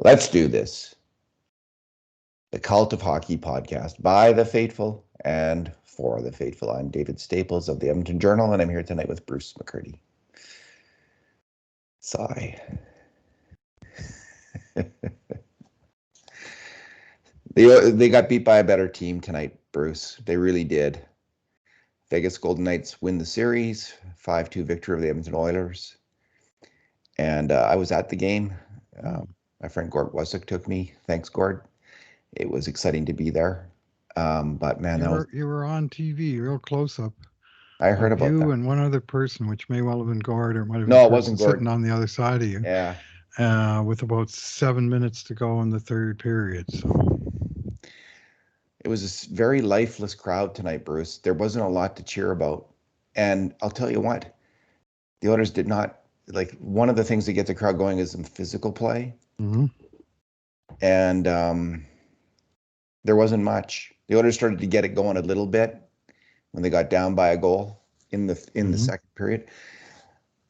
Let's do this. The Cult of Hockey podcast by the faithful and for the faithful. I'm David Staples of the Edmonton Journal, and I'm here tonight with Bruce McCurdy. Sigh. They got beat by a better team tonight, Bruce. They really did. Vegas Golden Knights win the series, 5-2 victory of the Edmonton Oilers. And I was at the game. My friend Gord Wasick took me. Thanks, Gord. It was exciting to be there. But man, you were on TV, real close up. I heard about you that. and one other person, which may well have been Gord or might have been No, the it person wasn't Gord. sitting on the other side of you. Yeah. With about 7 minutes to go in the third period. So it was a very lifeless crowd tonight, Bruce. There wasn't a lot to cheer about. And I'll tell you what, the Oilers did not, like, one of the things that gets the crowd going is some physical play. Mm-hmm. And there wasn't much. The Oilers started to get it going a little bit when they got down by a goal in the second period.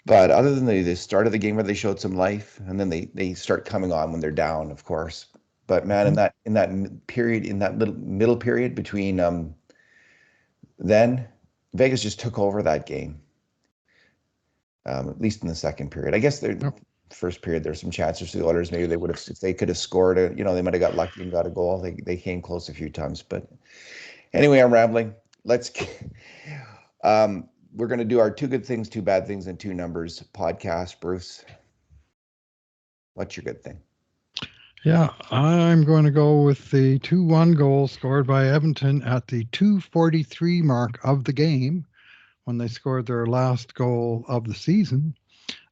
But other than the start of the game where they showed some life, and then they start coming on when they're down, of course. But man, in that period, in that little middle period between then Vegas just took over that game. At least in the second period. I guess the first period there's some chances to the Oilers. Maybe they would have, if they could have scored it, they might have got lucky and got a goal. They came close a few times. But anyway, I'm rambling. We're going to do our 2 good things, 2 bad things, and 2 numbers podcast. Bruce, what's your good thing? Yeah, I'm going to go with the 2-1 goal scored by Edmonton at the 2:43 mark of the game when they scored their last goal of the season.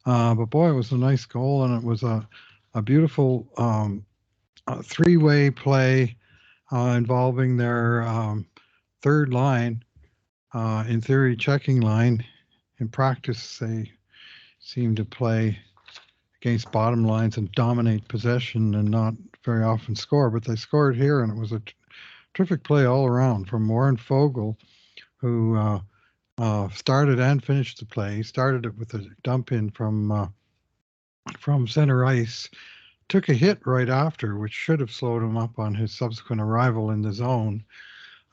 But boy, it was a nice goal, and it was a beautiful 3-way play involving their third line, in theory, checking line. In practice, they seem to play against bottom lines and dominate possession and not very often score, but they scored here, and it was a terrific play all around from Warren Foegele, who started and finished the play. He started it with a dump in from center ice, took a hit right after, which should have slowed him up on his subsequent arrival in the zone.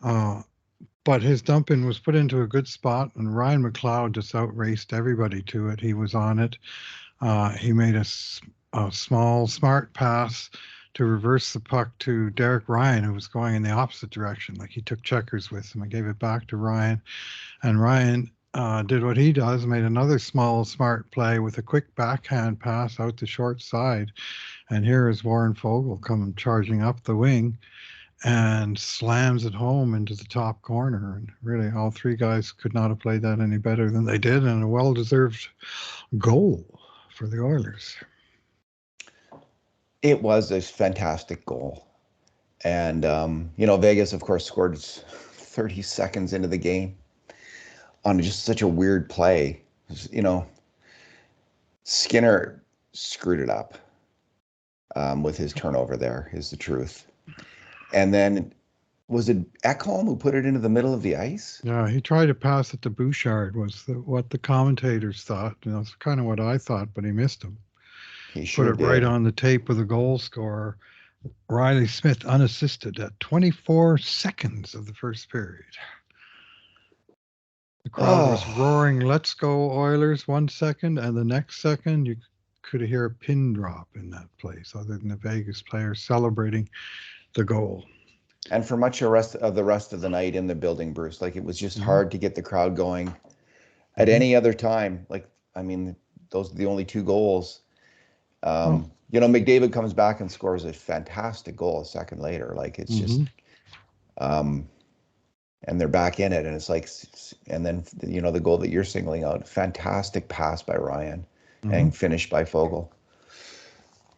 But his dump in was put into a good spot, and Ryan McLeod just outraced everybody to it. He was on it. He made a small, smart pass to reverse the puck to Derek Ryan, who was going in the opposite direction. Like, he took checkers with him and gave it back to Ryan. And Ryan did what he does, made another small, smart play with a quick backhand pass out the short side. And here is Warren Foegele coming charging up the wing and slams it home into the top corner. And really, all 3 guys could not have played that any better than they did, and a well-deserved goal for the Oilers. It was a fantastic goal. And, Vegas, of course, scored 30 seconds into the game on just such a weird play. Skinner screwed it up with his turnover there, is the truth. And then, was it Ekholm who put it into the middle of the ice? Yeah, he tried to pass it to Bouchard, was what the commentators thought. That's kind of what I thought, but he missed him. He sure put it did. Right on the tape of the goal scorer, Riley Smith, unassisted at 24 seconds of the first period. The crowd was roaring, "Let's go Oilers," 1 second, and the next second you could hear a pin drop in that place, other than the Vegas players celebrating the goal. And for much of the rest of the night in the building, Bruce, like, it was just hard to get the crowd going. At any other time, those are the only 2 goals. McDavid comes back and scores a fantastic goal a second later. Like, it's just, and they're back in it, and it's like, and then the goal that you're singling out, fantastic pass by Ryan, and finished by Foegele.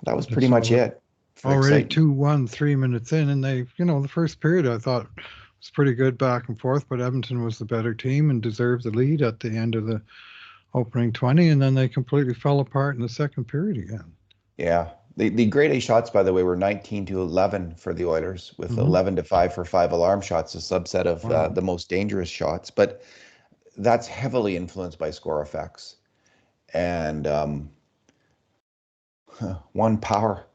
That was pretty much it. Already 2-1, 3 minutes in, and they, the first period I thought was pretty good back and forth, but Edmonton was the better team and deserved the lead at the end of the opening 20, and then they completely fell apart in the second period again. Yeah. The grade A shots, by the way, were 19-11 for the Oilers, with 11-5 for 5 alarm shots, a subset of the most dangerous shots. But that's heavily influenced by score effects. And one power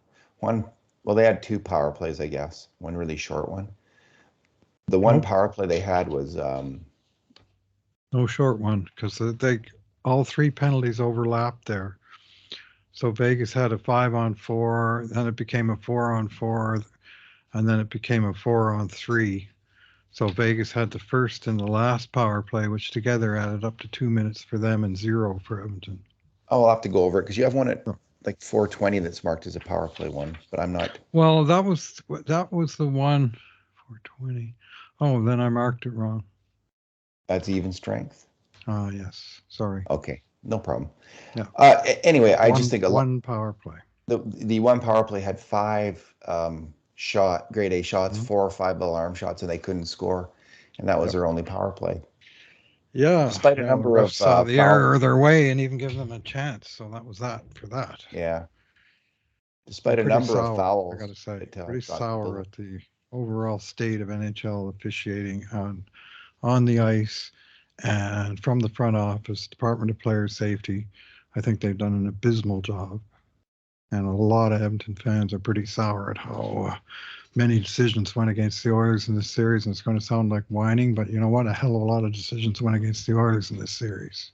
One, well, they had two power plays, I guess. One really short one. The one Nope, power play they had was no short one because they all three penalties overlapped there. So Vegas had a 5-on-4, then it became a 4-on-4, and then it became a 4-on-3. So Vegas had the first and the last power play, which together added up to 2 minutes for them and 0 for Edmonton. oh, I'll have to go over it because you have one at So, like 4:20 that's marked as a power play one, but I'm not. well, that was the one 420. Oh, then I marked it wrong. That's even strength. Ah, yes. Sorry. Okay, no problem. Yeah. Anyway, I just One think a lot. one power play. The one power play had five grade A shots, Mhm. 4 or 5 alarm shots, and they couldn't score, and that was Yep. their only power play, Yeah, despite a yeah. The number refs of saw the foul. error their way and even give them a chance. So that was that for that. Yeah, They're despite a pretty number of sour, I got fouls to say. that Pretty got sour people. at the overall state of NHL officiating on the ice and from the front office, Department of Player Safety. I think they've done an abysmal job. And a lot of Edmonton fans are pretty sour at how many decisions went against the Oilers in this series. And it's going to sound like whining, but you know what? A hell of a lot of decisions went against the Oilers in this series.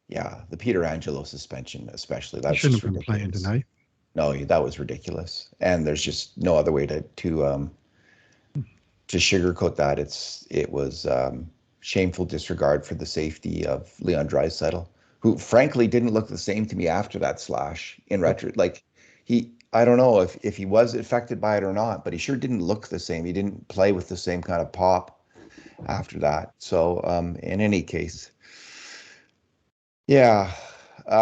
Yeah, the Peter Angelo suspension, especially, He that's shouldn't just have been playing ridiculous. tonight. No, that was ridiculous, and there's just no other way to sugarcoat that. It was shameful disregard for the safety of Leon Draisaitl, who frankly didn't look the same to me after that slash. In Nope. retro, like I don't know if he was affected by it or not, but he sure didn't look the same. He didn't play with the same kind of pop after that. So in any case, yeah.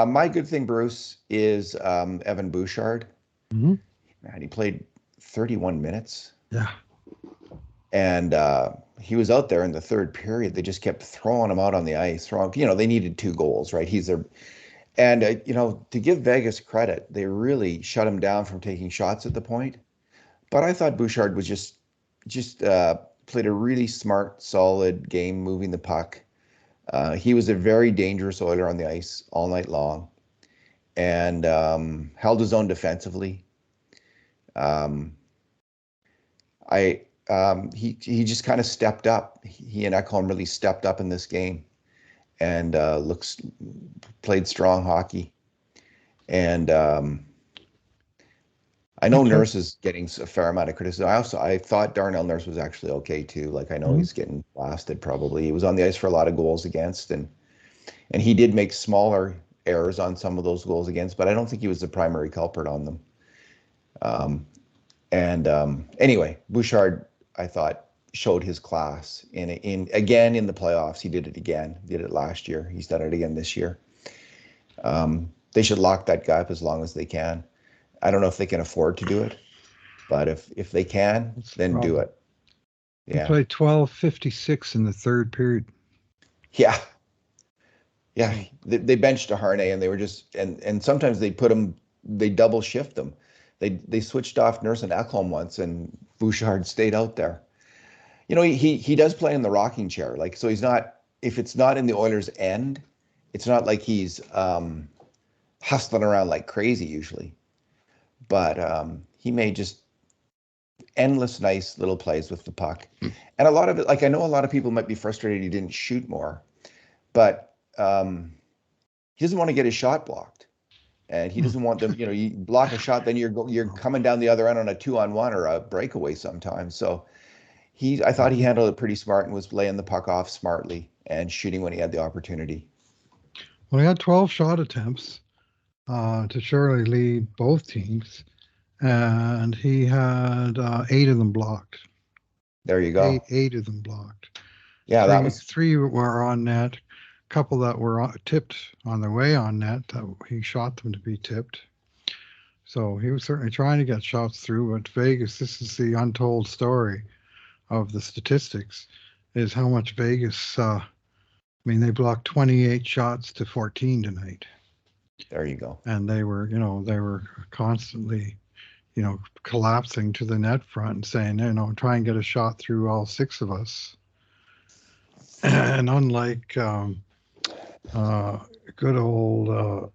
My good thing, Bruce, is Evan Bouchard. Mm-hmm. Man, he played 31 minutes. Yeah. And he was out there in the third period. They just kept throwing him out on the ice. They needed 2 goals, right? And to give Vegas credit, they really shut him down from taking shots at the point. But I thought Bouchard was just played a really smart, solid game moving the puck. He was a very dangerous Oiler on the ice all night long, and held his own defensively. Um, he just kind of stepped up. He and Ekholm really stepped up in this game, and looks played strong hockey. And I know Okay. Nurse is getting a fair amount of criticism. I thought Darnell Nurse was actually okay too. Like, I know Mm-hmm. he's getting blasted probably. He was on the ice for a lot of goals against, and he did make smaller errors on some of those goals against, but I don't think he was the primary culprit on them. Um, And anyway, Bouchard, I thought, showed his class in again in the playoffs. He did it again. Did it last year. He's done it again this year. They should lock that guy up as long as they can. I don't know if they can afford to do it, but if they can, That's the then do problem. it. He Yeah, played 12:56 in the third period. yeah, yeah. So, They benched a Harney, and they were just and sometimes they put him. They double shift them. They switched off Nurse and Ekholm once, and Bouchard stayed out there. He does play in the rocking chair. Like, so he's not, if it's not in the Oilers' end, it's not like he's hustling around like crazy usually. But he made just endless nice little plays with the puck. And a lot of it, like, I know a lot of people might be frustrated he didn't shoot more, but he doesn't want to get his shot blocked. And he doesn't want them, you block a shot, then you're coming down the other end on a 2-on-1 or a breakaway sometimes. So I thought he handled it pretty smart and was laying the puck off smartly and shooting when he had the opportunity. well, he had 12 shot attempts to surely lead both teams, and he had 8 of them blocked. There you Eight, go. 8 of them blocked. Yeah, that Three, was three were on net. A couple that were tipped on their way on net. That he shot them to be tipped. So he was certainly trying to get shots through. But Vegas, this is the untold story of the statistics, is how much Vegas. I mean, they blocked 28 shots to 14 tonight, there you go. and they were constantly, collapsing to the net front and saying, try and get a shot through all 6 of us. And unlike uh, good old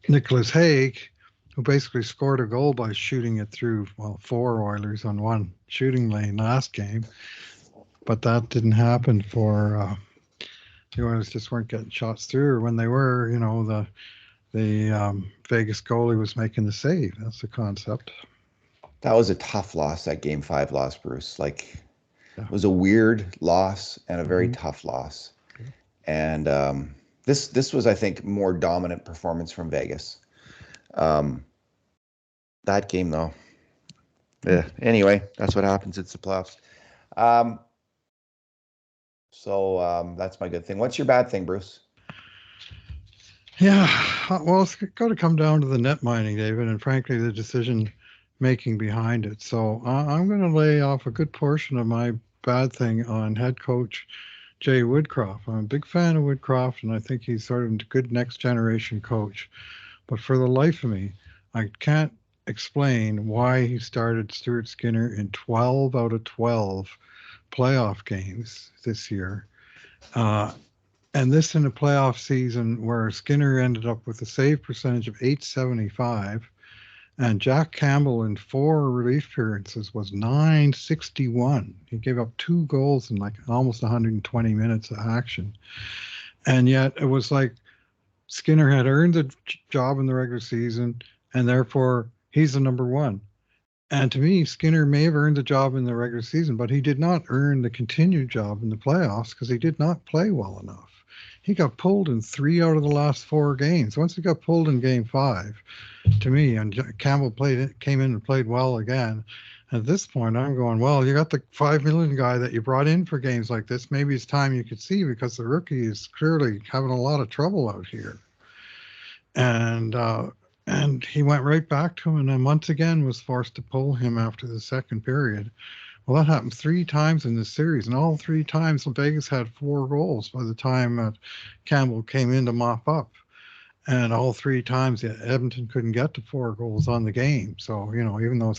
Nicholas Haig, who basically scored a goal by shooting it through, well, 4 Oilers on one shooting lane last game. But that didn't happen for the Oilers just weren't getting shots through. Or when they were, the Vegas goalie was making the save. That's the concept. That was a tough loss, that game 5 loss, Bruce. Like, Yeah. it was a weird loss and a very Mm-hmm. tough loss. Yeah. And this was, I think, more dominant performance from Vegas. That game, though. Yeah. Anyway, that's what happens. It's the playoffs. So that's my good thing. What's your bad thing, Bruce? Yeah, well, it's got to come down to the net mining, David, and frankly, the decision making behind it. So I'm going to lay off a good portion of my bad thing on head coach Jay Woodcroft. I'm a big fan of Woodcroft, and I think he's sort of a good next generation coach. But for the life of me, I can't explain why he started Stuart Skinner in 12 out of 12 playoff games this year. Uh, and this in a playoff season where Skinner ended up with a save percentage of 875, and Jack Campbell in 4 relief appearances was 961. He gave up 2 goals in like almost 120 minutes of action. And yet it was like Skinner had earned the job in the regular season, and therefore he's the number one. And to me, Skinner may have earned the job in the regular season, but he did not earn the continued job in the playoffs because he did not play well enough. He got pulled in 3 out of the last 4 games. Once he got pulled in game 5, to me, and Campbell came in and played well again. At this point, I'm going, well, you got the 5 million guy that you brought in for games like this. Maybe it's time you could see because the rookie is clearly having a lot of trouble out here. And he went right back to him, and then once again was forced to pull him after the second period. Well, that happened 3 times in this series, and all 3 times Vegas had 4 goals by the time Campbell came in to mop up. And all 3 times Edmonton couldn't get to 4 goals on the game. So, even though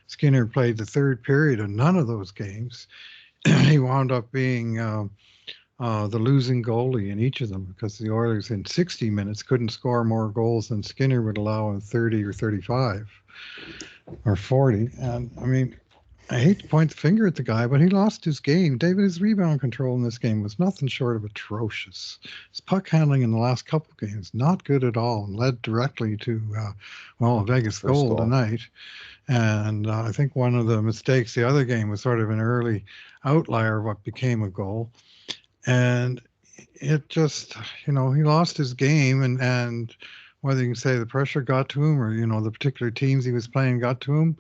Skinner played the third period in none of those games, he wound up being the losing goalie in each of them because the Oilers in 60 minutes couldn't score more goals than Skinner would allow in 30 or 35 or 40. And I mean, I hate to point the finger at the guy, but he lost his game. David, his rebound control in this game was nothing short of atrocious. His puck handling in the last couple of games, not good at all, and led directly to, a Vegas goal tonight. And I think one of the mistakes the other game was sort of an early outlier of what became a goal. And it just, he lost his game, and whether you can say the pressure got to him or, the particular teams he was playing got to him,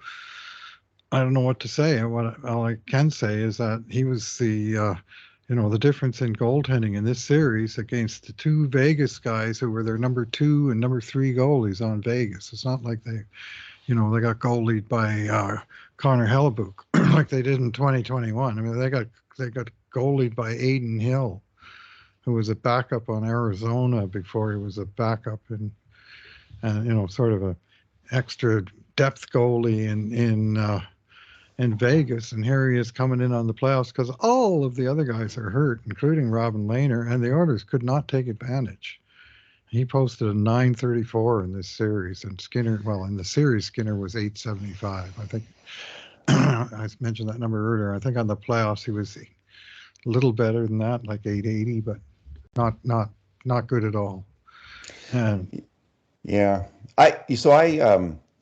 I don't know what to say. All I can say is that he was the difference in goaltending in this series against the 2 Vegas guys who were their number 2 and number 3 goalies on Vegas. It's not like they got goalied by Connor Hellebuck like they did in 2021. I mean, they got goalied by Aiden Hill, who was a backup on Arizona before he was a backup in, sort of a extra depth goalie in Vegas, and here he is coming in on the playoffs because all of the other guys are hurt, including Robin Lehner, and the Oilers could not take advantage. He posted a 934 in this series, and in the series, Skinner was 875. I think I mentioned that number earlier. I think on the playoffs he was a little better than that, like 880, but not good at all. And yeah, I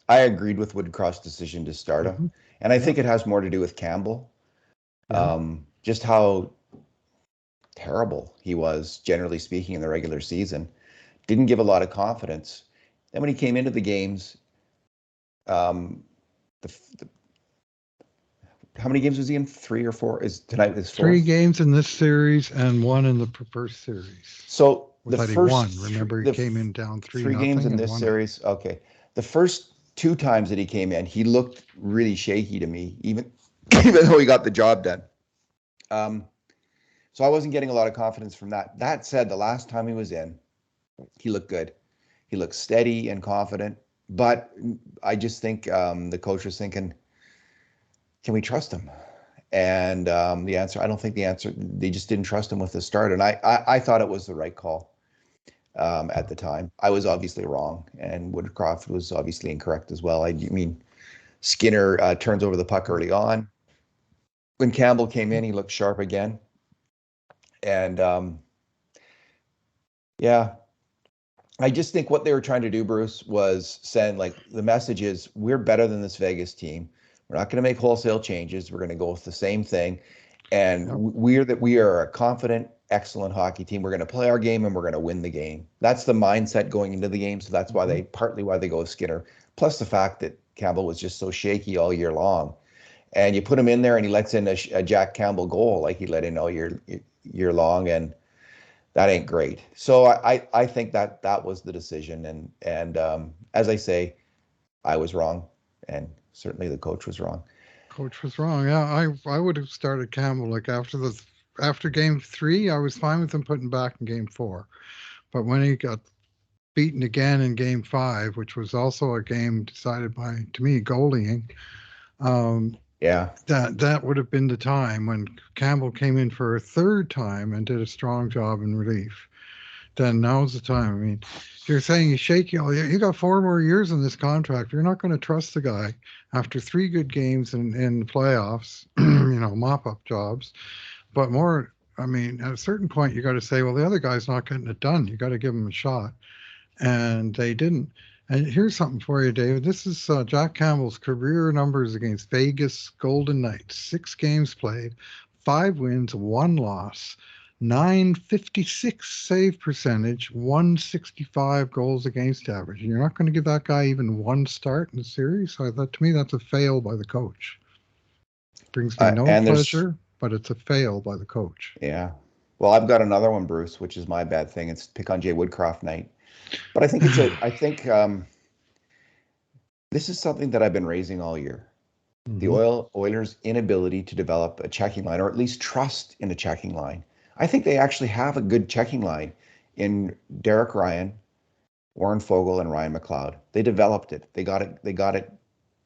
agreed with Woodcroft's decision to start him. And I think it has more to do with Campbell. Just how terrible he was, generally speaking, in the regular season. Didn't give a lot of confidence. Then when he came into the games, how many games was he in? 3 or 4? Is tonight his 4th? 3 games in this series and 1 in the first series. So the first one, remember, he came in down 3 games in this series. Okay, the first 2 times that he came in, he looked really shaky to me, even though he got the job done. So I wasn't getting a lot of confidence from that. That said, the last time he was in, he looked good. He looked steady and confident. But I just think the coach was thinking, can we trust him? And the answer, I don't think the answer, they just didn't trust him with the start. And I thought it was the right call. at the time. I was obviously wrong, and Woodcroft was obviously incorrect as well. I mean, Skinner turns over the puck early on. When Campbell came in, he looked sharp again. And yeah, I just think what they were trying to do, Bruce, was send like the message is we're better than this Vegas team. We're not going to make wholesale changes. We're going to go with the same thing. And Yep. we are a confident, excellent hockey team. We're going to play our game and we're going to win the game. That's the mindset going into the game. So that's why partly why they go with Skinner. Plus the fact that Campbell was just so shaky all year long. And you put him in there and he lets in a Jack Campbell goal like he let in all year long. And that ain't great. So I think that was the decision. And as I say, I was wrong. And certainly the coach was wrong. Coach was wrong. Yeah, I would have started Campbell like after game 3. I was fine with him putting back in game 4, but when he got beaten again in game 5, which was also a game decided by, to me, goalieing. Yeah. That would have been the time when Campbell came in for a third time and did a strong job in relief. Then now's the time. I mean, if you're saying he's shaky, you got 4 more years in this contract. You're not going to trust the guy after 3 good games in playoffs, mop up jobs. But more, I mean, at a certain point, you got to say, well, the other guy's not getting it done. You got to give him a shot. And they didn't. And here's something for you, David. This is Jack Campbell's career numbers against Vegas Golden Knights. 6 games played, 5 wins, 1 loss, 956 save percentage, 165 goals against average. And you're not going to give that guy even 1 start in the series? I thought, to me, that's a fail by the coach. Brings me no And pleasure, but it's a fail by the coach. yeah. Well, I've got another one, Bruce, which is my bad thing. It's pick on Jay Woodcroft night. But I think this is something that I've been raising all year. The Oilers' inability to develop a checking line, or at least trust in a checking line. I think they actually have a good checking line in Derek Ryan, Warren Fogle, and Ryan McLeod. They developed it. They got it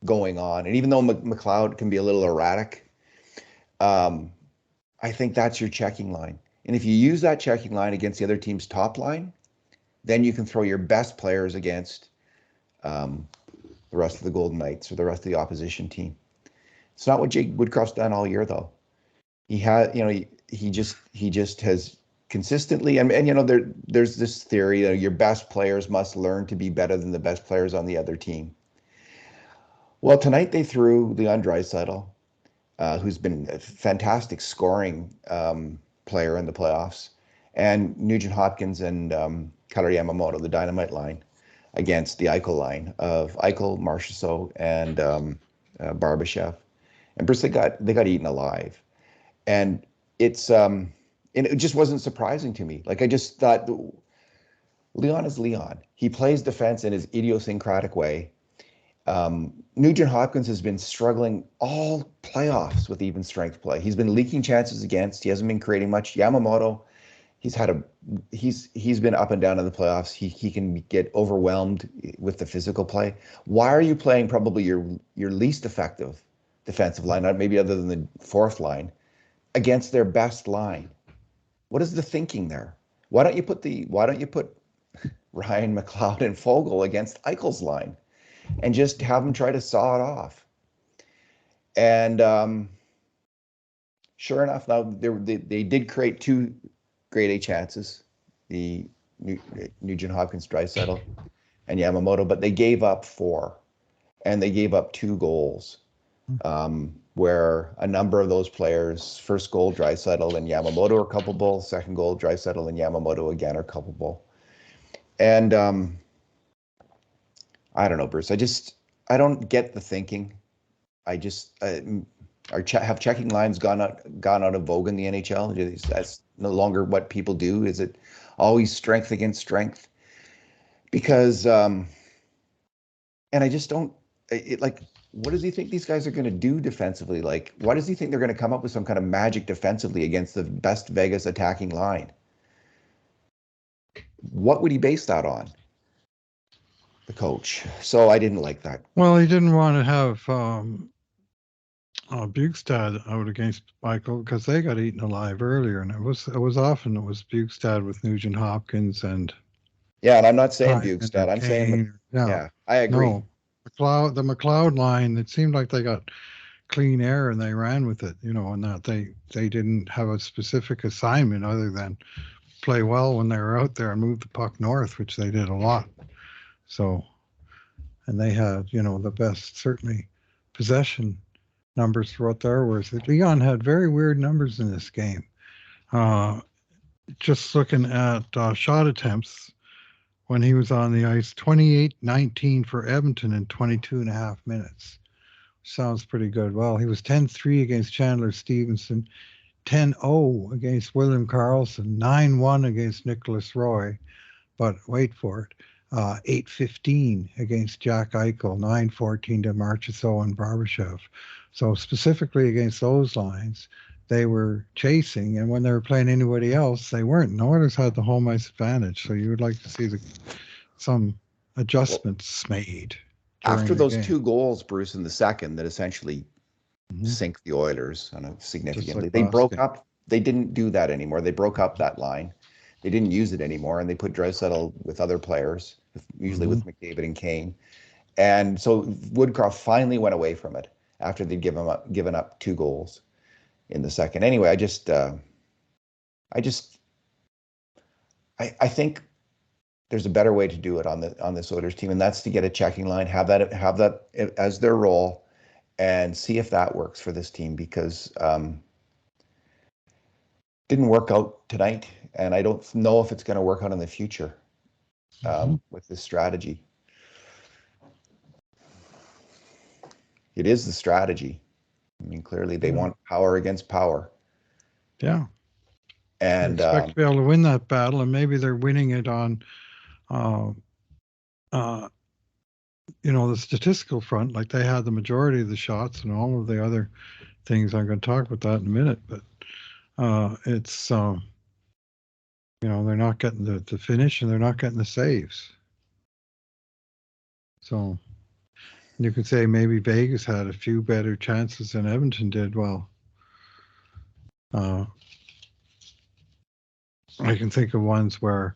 going on. And even though McLeod can be a little erratic, I think that's your checking line. And if you use that checking line against the other team's top line, then you can throw your best players against the rest of the Golden Knights or the rest of the opposition team. It's not what Jake Woodcroft's done all year, though. He had, he just has consistently, and there's this theory that your best players must learn to be better than the best players on the other team. Well, tonight they threw Leon Draisaitl, who's been a fantastic scoring player in the playoffs, and Nugent Hopkins and Kailer Yamamoto, the dynamite line, against the Eichel line of Eichel, Marchessault, and Barbashev. And Bruce, they got eaten alive. And and it just wasn't surprising to me. Like I just thought Leon is Leon. He plays defense in his idiosyncratic way. Nugent Hopkins has been struggling all playoffs with even strength play. He's been leaking chances against. He hasn't been creating much. Yamamoto, he's been up and down in the playoffs. He can get overwhelmed with the physical play. Why are you playing probably your least effective defensive line, maybe other than the fourth line, against their best line? What is the thinking there? Why don't you put Ryan McLeod and Fogle against Eichel's line and just have them try to saw it off? And sure enough, now they did create 2 grade A chances, the Nugent Hopkins, Draisaitl, and Yamamoto, but they gave up 4, and they gave up 2 goals, where a number of those players, first goal Draisaitl and Yamamoto are culpable, second goal Draisaitl and Yamamoto again are culpable. And I don't know, Bruce. I don't get the thinking. I just have checking lines gone out of vogue in the NHL? That's no longer what people do. Is it always strength against strength? Because and I just don't what does he think these guys are going to do defensively? Like, why does he think they're going to come up with some kind of magic defensively against the best Vegas attacking line? What would he base that on? The coach. So I didn't like that. Well, he didn't want to have Bugstad out against Michael because they got eaten alive earlier, and it was Bugstad with Nugent Hopkins and Yeah, and I'm not saying time in their Bukestad. I'm saying, game. Yeah, yeah, I agree. no, the McLeod line. It seemed like they got clean air and they ran with it, and that they didn't have a specific assignment other than play well when they were out there and move the puck north, which they did a lot. So, and they had, the best certainly possession numbers for what there was. Leon had very weird numbers in this game. Just looking at shot attempts when he was on the ice, 28-19 for Edmonton in 22 and a half minutes. Sounds pretty good. Well, he was 10-3 against Chandler Stevenson, 10-0 against William Karlsson, 9-1 against Nicholas Roy, but wait for it, 8-15 against Jack Eichel, 9-14 to Marchessault and Barbashev. So specifically against those lines, they were chasing, and when they were playing anybody else, they weren't. No others had the home ice advantage, so you would like to see some adjustments made After during the those game. 2 goals, Bruce, in the second, that essentially sink the Oilers significantly. They broke up. They didn't do that anymore. They broke up that line. They didn't use it anymore, and they put Draisaitl with other players, usually with McDavid and Kane. And so Woodcroft finally went away from it after they'd given up 2 goals in the second. Anyway, I think there's a better way to do it on this Oilers team, and that's to get a checking line, have that as their role, and see if that works for this team, because didn't work out tonight, and I don't know if it's going to work out in the future with this strategy. It is the strategy. I mean, clearly they want power against power. Yeah. And they expect to be able to win that battle, and maybe they're winning it on, the statistical front. Like they had the majority of the shots and all of the other things. I'm going to talk about that in a minute, but it's they're not getting the finish and they're not getting the saves. So you could say maybe Vegas had a few better chances than Edmonton did. Well, I can think of ones where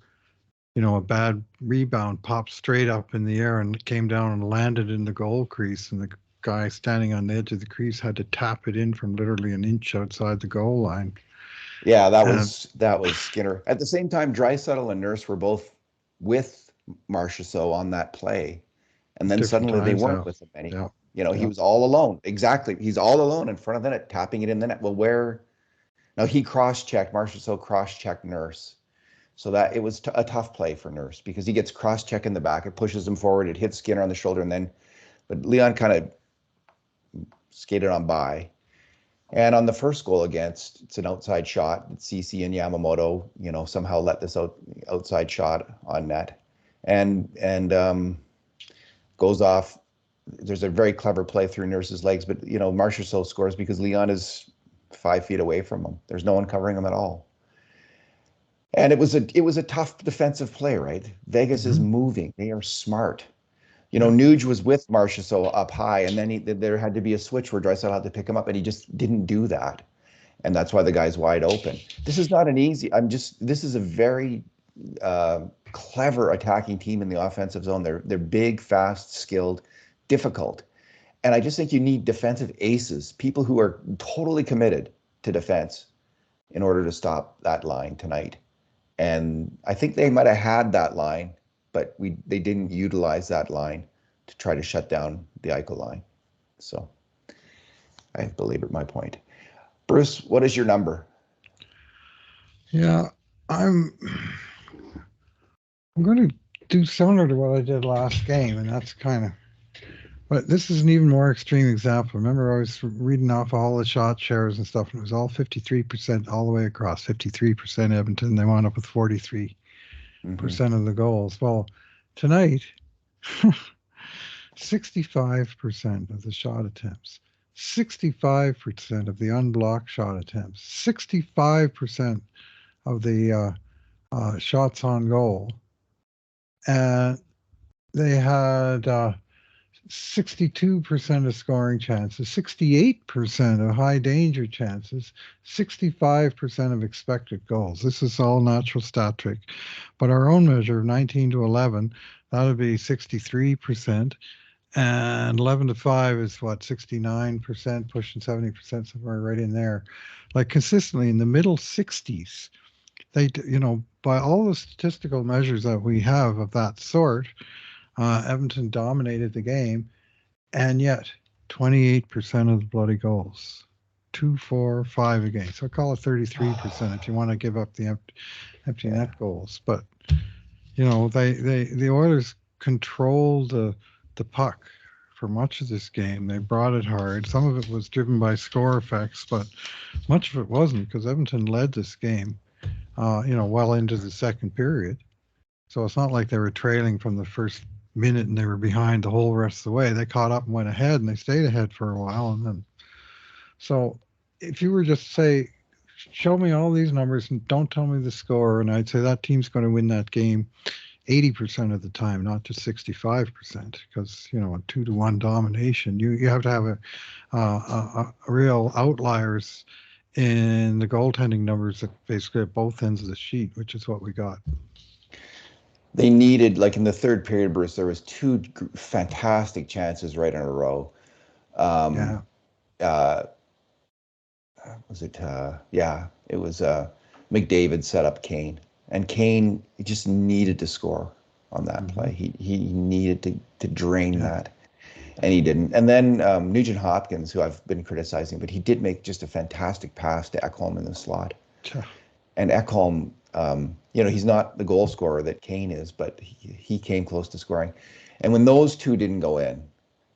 a bad rebound popped straight up in the air and came down and landed in the goal crease, and the guy standing on the edge of the crease had to tap it in from literally an inch outside the goal line. Yeah, that was Skinner. At the same time, Draisaitl and Nurse were both with Marchessault on that play, and then suddenly they weren't with him anymore. He was all alone. Exactly, he's all alone in front of the net, tapping it in the net. Well, where? Now he cross-checked, Marchessault cross-checked Nurse, so that it was a tough play for Nurse, because he gets cross-check in the back, it pushes him forward, it hits Skinner on the shoulder, but Leon kind of skated on by. And on the first goal against, it's an outside shot. CC and Yamamoto, somehow let this outside shot on net, and goes off. There's a very clever play through Nurse's legs, but Marchessault scores because Leon is 5 feet away from him. There's no one covering him at all. And it was a tough defensive play, right? Vegas is moving. They are smart. Nuge was with Marchessault up high, and then there had to be a switch where Draisaitl had to pick him up, and he just didn't do that. And that's why the guy's wide open. This is not an easy, this is a very clever attacking team in the offensive zone. They're big, fast, skilled, difficult. And I just think you need defensive aces, people who are totally committed to defense in order to stop that line tonight. And I think they might have had that line, but they didn't utilize that line to try to shut down the Eichel line. So I belabored my point. Bruce, what is your number? Yeah, I'm going to do similar to what I did last game, and that's but this is an even more extreme example. Remember, I was reading off all the shot shares and stuff, and it was all 53% all the way across. 53% Edmonton. They wound up with 43% of the goals. Well, tonight, 65% of the shot attempts, 65% of the unblocked shot attempts, 65% of the shots on goal. And they had 62% of scoring chances, 68% of high danger chances, 65% of expected goals. This is all natural stat trick. But our own measure of 19 to 11, that would be 63%. And 11 to 5 is what, 69%, pushing 70%, somewhere right in there. Like consistently in the middle 60s. They, by all the statistical measures that we have of that sort, Edmonton dominated the game, and yet 28% of the bloody goals. 2, 4, 5 a game. So call it 33% if you want to give up the empty net goals. But the Oilers controlled the puck for much of this game. They brought it hard. Some of it was driven by score effects, but much of it wasn't, because Edmonton led this game, well into the second period. So it's not like they were trailing from the first minute and they were behind the whole rest of the way. They caught up and went ahead, and they stayed ahead for a while. And then, so if you were just to say, show me all these numbers and don't tell me the score, and I'd say that team's going to win that game 80% of the time, not just 65%, because a 2-1 domination, you have to have a real outliers in the goaltending numbers at basically at both ends of the sheet, which is what we got. They needed, like in the third period, Bruce, there was two fantastic chances right in a row. Yeah. Was it? Yeah, it was McDavid set up Kane, and Kane just needed to score on that play. He needed to drain that, and he didn't. And then Nugent Hopkins, who I've been criticizing, but he did make just a fantastic pass to Ekholm in the slot. And Ekholm, he's not the goal scorer that Kane is, but he came close to scoring. And when those two didn't go in,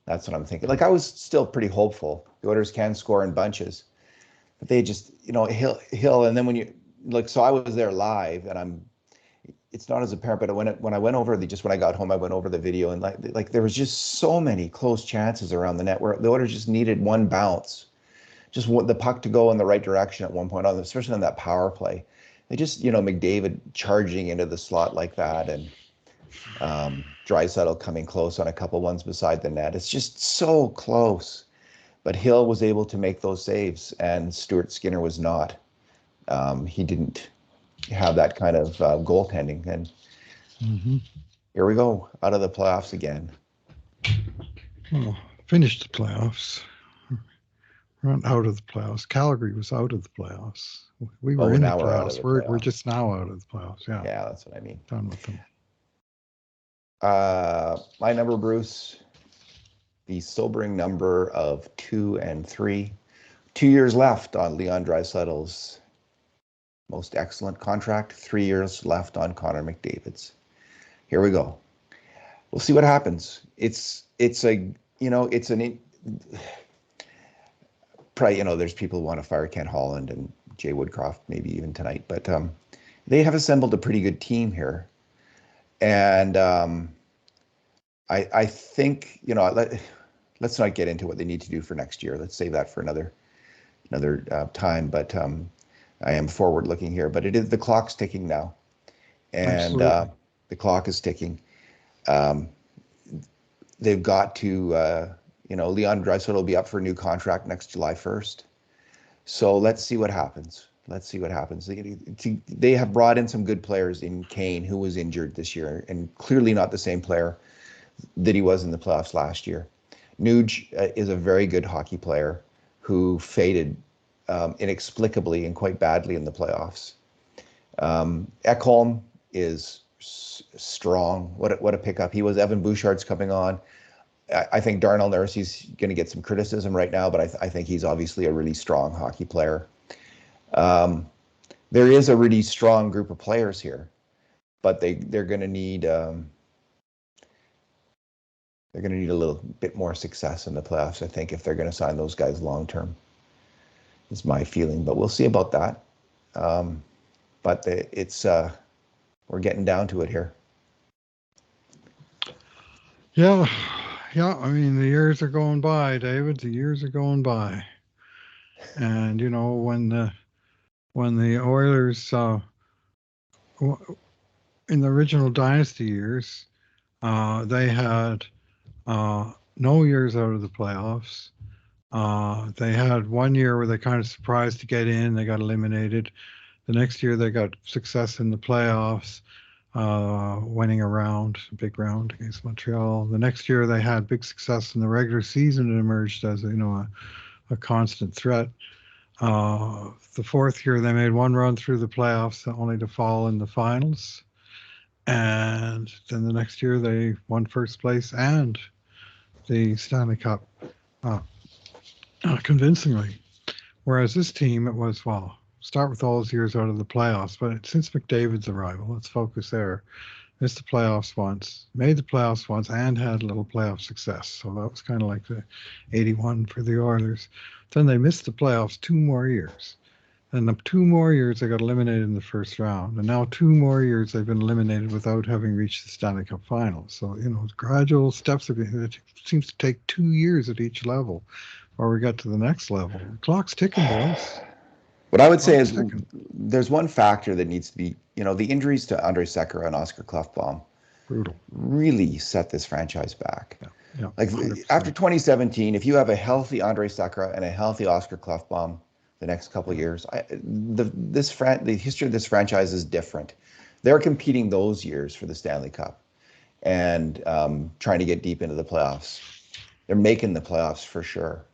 that's what I'm thinking. Like, I was still pretty hopeful. The Oilers can score in bunches, but they just, Hill. And then so I was there live, and it's not as apparent, but when I went over when I got home, I went over the video, and like there was just so many close chances around the net where the Oilers just needed one bounce, just the puck to go in the right direction at one point, especially on that power play. They just, McDavid charging into the slot like that, and Draisaitl coming close on a couple ones beside the net. It's just so close. But Hill was able to make those saves, and Stuart Skinner was not. He didn't have that kind of goaltending. And here we go, out of the playoffs again. Well, finished the playoffs. We're not out of the playoffs. Calgary was out of the playoffs. We were in the playoffs. We're just now out of the playoffs. Yeah. Yeah, that's what I mean. Done with them. My number, Bruce, the sobering number of 2 and 3. 2 years left on Leon Draisaitl's most excellent contract. 3 years left on Connor McDavid's. Here we go. We'll see what happens. Probably, there's people who want to fire Ken Holland and Jay Woodcroft maybe even tonight, but they have assembled a pretty good team here. And I think, let's not get into what they need to do for next year. Let's save that for another time. But I am forward looking here. But the clock's ticking now, and the clock is ticking. They've got to, Leon Draisaitl will be up for a new contract next July 1st. So let's see what happens. They have brought in some good players in Kane, who was injured this year, and clearly not the same player that he was in the playoffs last year. Nuge is a very good hockey player who faded inexplicably and quite badly in the playoffs. Ekholm is strong. What a pickup. He was. Evan Bouchard's coming on. I think Darnell Nurse's going to get some criticism right now, but I think he's obviously a really strong hockey player. There is a really strong group of players here, but they're going to need a little bit more success in the playoffs, I think, if they're going to sign those guys long term. Is my feeling, but we'll see about that. But we're getting down to it here. Yeah. I mean, the years are going by, David. The years are going by, and when the Oilers in the original dynasty years, they had no years out of the playoffs. They had one year where they kind of surprised to get in. They got eliminated. The next year they got success in the playoffs, winning a big round against Montreal. The next year they had big success in the regular season and emerged as a constant threat. The fourth year they made one run through the playoffs, only to fall in the finals. And then the next year they won first place and the Stanley Cup uh, convincingly. Whereas this team, it was, well, start with all those years out of the playoffs. But since McDavid's arrival, let's focus there. Missed the playoffs once, made the playoffs once, and had a little playoff success. So that was kind of like the 81 for the Oilers. Then they missed the playoffs 2 more years. And the 2 more years they got eliminated in the first round. And now 2 more years they've been eliminated without having reached the Stanley Cup final. So, gradual steps. It seems to take 2 years at each level before we get to the next level. The clock's ticking, boys. What I would say is there's one factor that needs to be, the injuries to Andre Sekera and Oscar Klefbom Brutal. really set this franchise back. Yeah, like 100%. After 2017, if you have a healthy Andre Sekera and a healthy Oscar Klefbom the next couple of years, the history of this franchise is different. They're competing those years for the Stanley Cup and trying to get deep into the playoffs. They're making the playoffs for sure.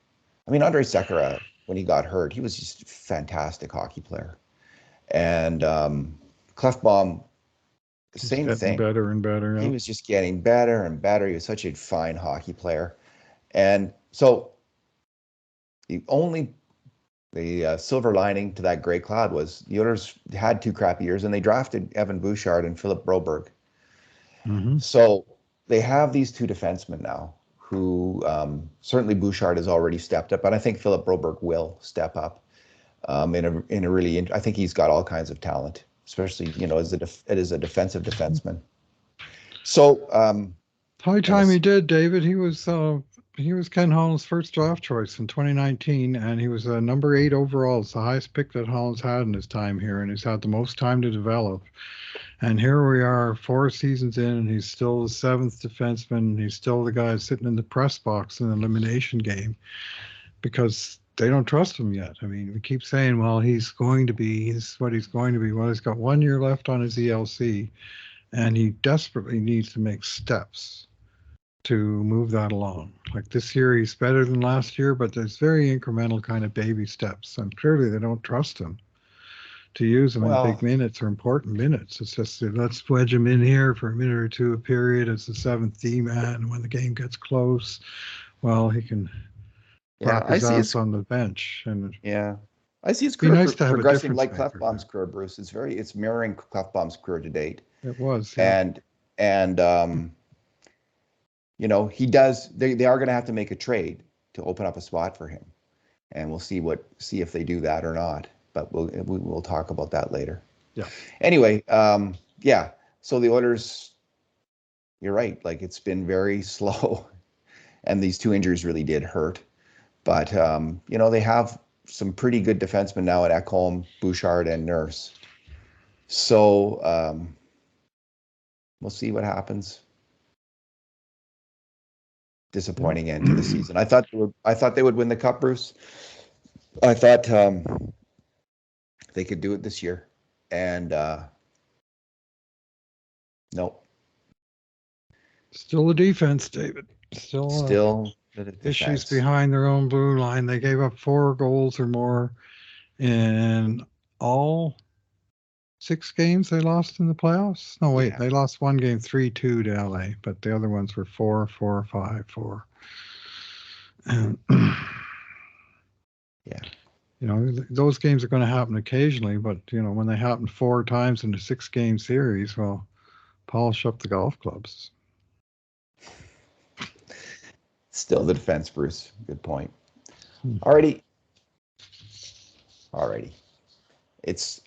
I mean, Andre Sekera, when he got hurt, he was just a fantastic hockey player. And Klefbom, same thing. Better and better. Yeah. He was just getting better and better. He was such a fine hockey player. And so the silver lining to that gray cloud was the Oilers had 2 crappy years and they drafted Evan Bouchard and Philip Broberg. Mm-hmm. So they have these 2 defensemen now who certainly Bouchard has already stepped up, and I think Philip Broberg will step up in a really. I think he's got all kinds of talent, especially as a defensive defenseman. So high time he did, David. He was Ken Holland's first draft choice in 2019, and he was number 8 overall. It's the highest pick that Holland's had in his time here, and he's had the most time to develop. And here we are 4 seasons in, and he's still the 7th defenseman. He's still the guy sitting in the press box in the elimination game because they don't trust him yet. I mean, we keep saying, well, he's what he's going to be. Well, he's got 1 year left on his ELC, and he desperately needs to make steps to move that along. Like this year, he's better than last year, but there's very incremental kind of baby steps, and clearly they don't trust him to use them in big minutes or important minutes. It's just let's wedge him in here for a minute or 2 a period as the 7th D man. And when the game gets close, well, he can park his ass on the bench. And I see his career progressing like Klefbom's career, Bruce. It's mirroring Klefbom's career to date. It was, and he does. They are going to have to make a trade to open up a spot for him, and we'll see if they do that or not. But we'll talk about that later. Yeah. Anyway, so the Oilers, you're right. Like it's been very slow, and these 2 injuries really did hurt. But they have some pretty good defensemen now at Ekholm, Bouchard, and Nurse. So we'll see what happens. Disappointing end to the season. I thought they would win the Cup, Bruce. I thought they could do it this year, and nope. Still the defense, David. Still the defense. Issues behind their own blue line. They gave up 4 goals or more in all 6 games they lost in the playoffs. No, wait, they lost 1 game 3-2 to LA, but the other ones were 4-4, 5-4. And those games are going to happen occasionally, but when they happen 4 times in a 6-game series, well, polish up the golf clubs. Still the defense, Bruce. Good point. Alrighty. It's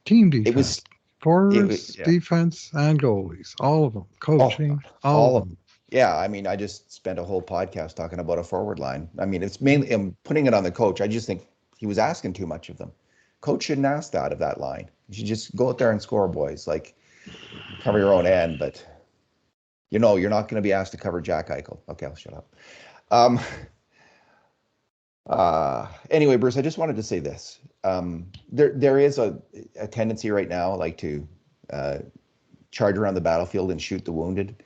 team defense. It was forwards, defense, and goalies. All of them. Coaching. All of them. Yeah, I mean, I just spent a whole podcast talking about a forward line. I mean, it's mainly I'm putting it on the coach. I just think he was asking too much of them. Coach shouldn't ask that of that line. You should just go out there and score, boys. Like, cover your own end. But You know, you're not going to be asked to cover Jack Eichel. Okay, I'll shut up. Um, anyway, Bruce, I just wanted to say this. There is a tendency right now, like to charge around the battlefield and shoot the wounded,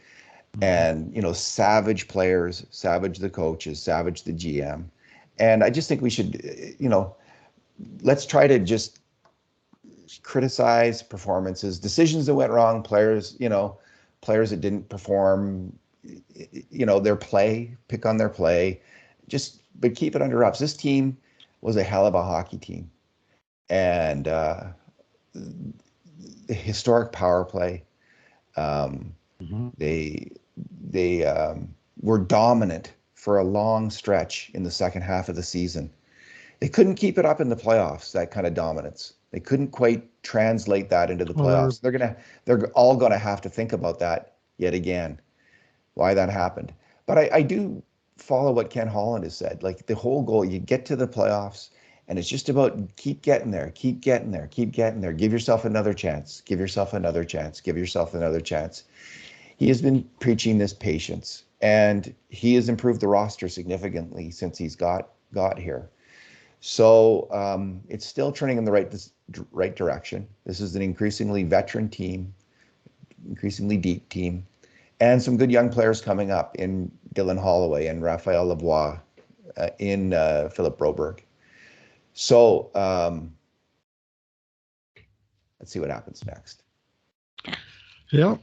and savage players, savage the coaches, savage the GM, and I just think we should, let's try to just criticize performances, decisions that went wrong, players that didn't perform, their play, pick on their play, but keep it under wraps. This team was a hell of a hockey team, and the historic power play. They were dominant for a long stretch in the second half of the season. They couldn't keep it up in the playoffs, that kind of dominance. They couldn't quite translate that into the playoffs. They're all gonna have to think about that yet again, why that happened. But I do follow what Ken Holland has said. Like, the whole goal, you get to the playoffs, and it's just about keep getting there, keep getting there, keep getting there. Give yourself another chance. Give yourself another chance. Give yourself another chance. He has been preaching this patience, and he has improved the roster significantly since he's got here. So it's still trending in the right direction. This is an increasingly veteran team, increasingly deep team, and some good young players coming up in Dylan Holloway and Raphael Lavoie, in Philip Broberg. So let's see what happens next. Yeah.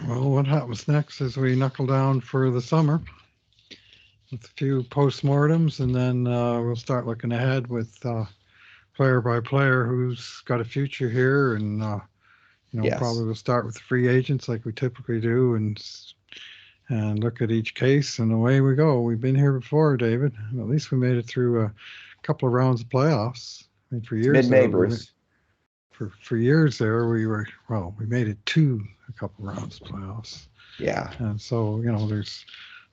Well, what happens next is we knuckle down for the summer with a few postmortems, and then we'll start looking ahead with player by player who's got a future here, and Yes. Probably we'll start with the free agents like we typically do, and look at each case, and away we go. We've been here before, David. At least we made it through a couple of rounds of playoffs. I mean, for years, mid-May, Bruce. For years there, we made it to a couple of rounds of playoffs. Yeah. And so, there's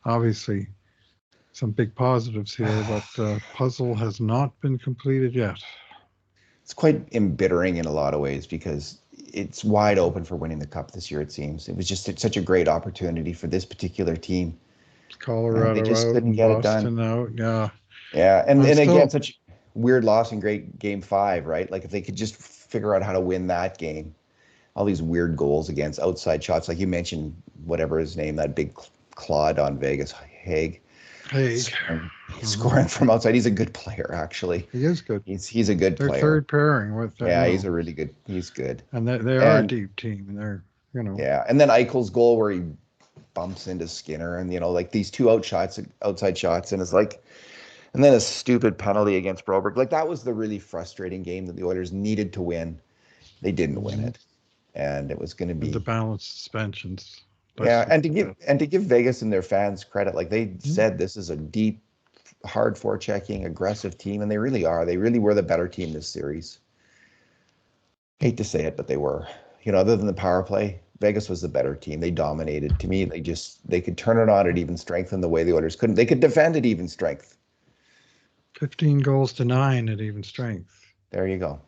obviously some big positives here, but the puzzle has not been completed yet. It's quite embittering in a lot of ways, because it's wide open for winning the cup this year, it seems. It was just such a great opportunity for this particular team. Colorado they just out couldn't and get Boston it done. out, yeah. Yeah, and again, such weird loss in great game 5, right? Like, if they could just figure out how to win that game, all these weird goals against outside shots, like you mentioned, whatever his name, that big clod on Vegas, Haig. Scoring from outside. He's a good player, actually. He is good. He's a good player. Their third pairing with he's a really good. He's good. And they are a deep team, and they're Yeah, and then Eichel's goal where he bumps into Skinner, and like these two outside shots, and it's like, and then a stupid penalty against Broberg. Like, that was the really frustrating game that the Oilers needed to win. They didn't win it, and it was going to be the balanced suspensions. Yeah, and to give Vegas and their fans credit, like they said, this is a deep, hard forechecking, aggressive team, and they really are. They really were the better team this series. Hate to say it, but they were. Other than the power play, Vegas was the better team. They dominated. To me, they could turn it on at even strength in the way the Oilers couldn't. They could defend at even strength. 15 goals to 9 at even strength. There you go.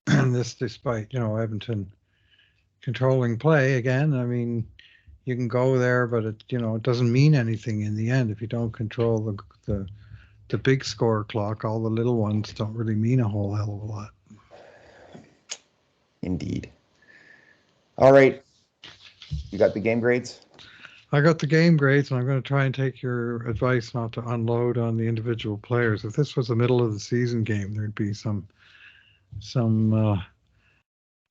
And this despite, Edmonton controlling play again. I mean, you can go there, but it doesn't mean anything in the end if you don't control the big score clock. All the little ones don't really mean a whole hell of a lot. Indeed. All right, you got the game grades? I got the game grades, and I'm going to try and take your advice not to unload on the individual players. If this was a middle of the season game, there'd be some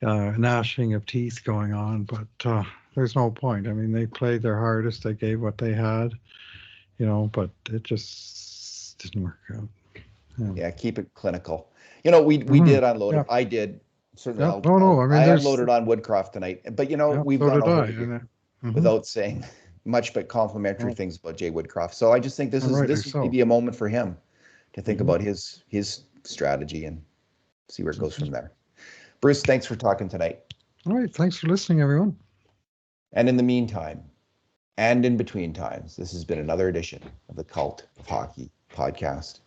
gnashing of teeth going on, but there's no point. I mean, they played their hardest. They gave what they had, but it just didn't work out. Yeah, keep it clinical. We did unload it. I did. Certainly. I unloaded on Woodcroft tonight. But, we've gone over without saying much but complimentary things about Jay Woodcroft. So I just think this is maybe a moment for him to think about his strategy and see where it goes from there. Bruce, thanks for talking tonight. All right. Thanks for listening, everyone. And in the meantime, and in between times, this has been another edition of the Cult of Hockey podcast.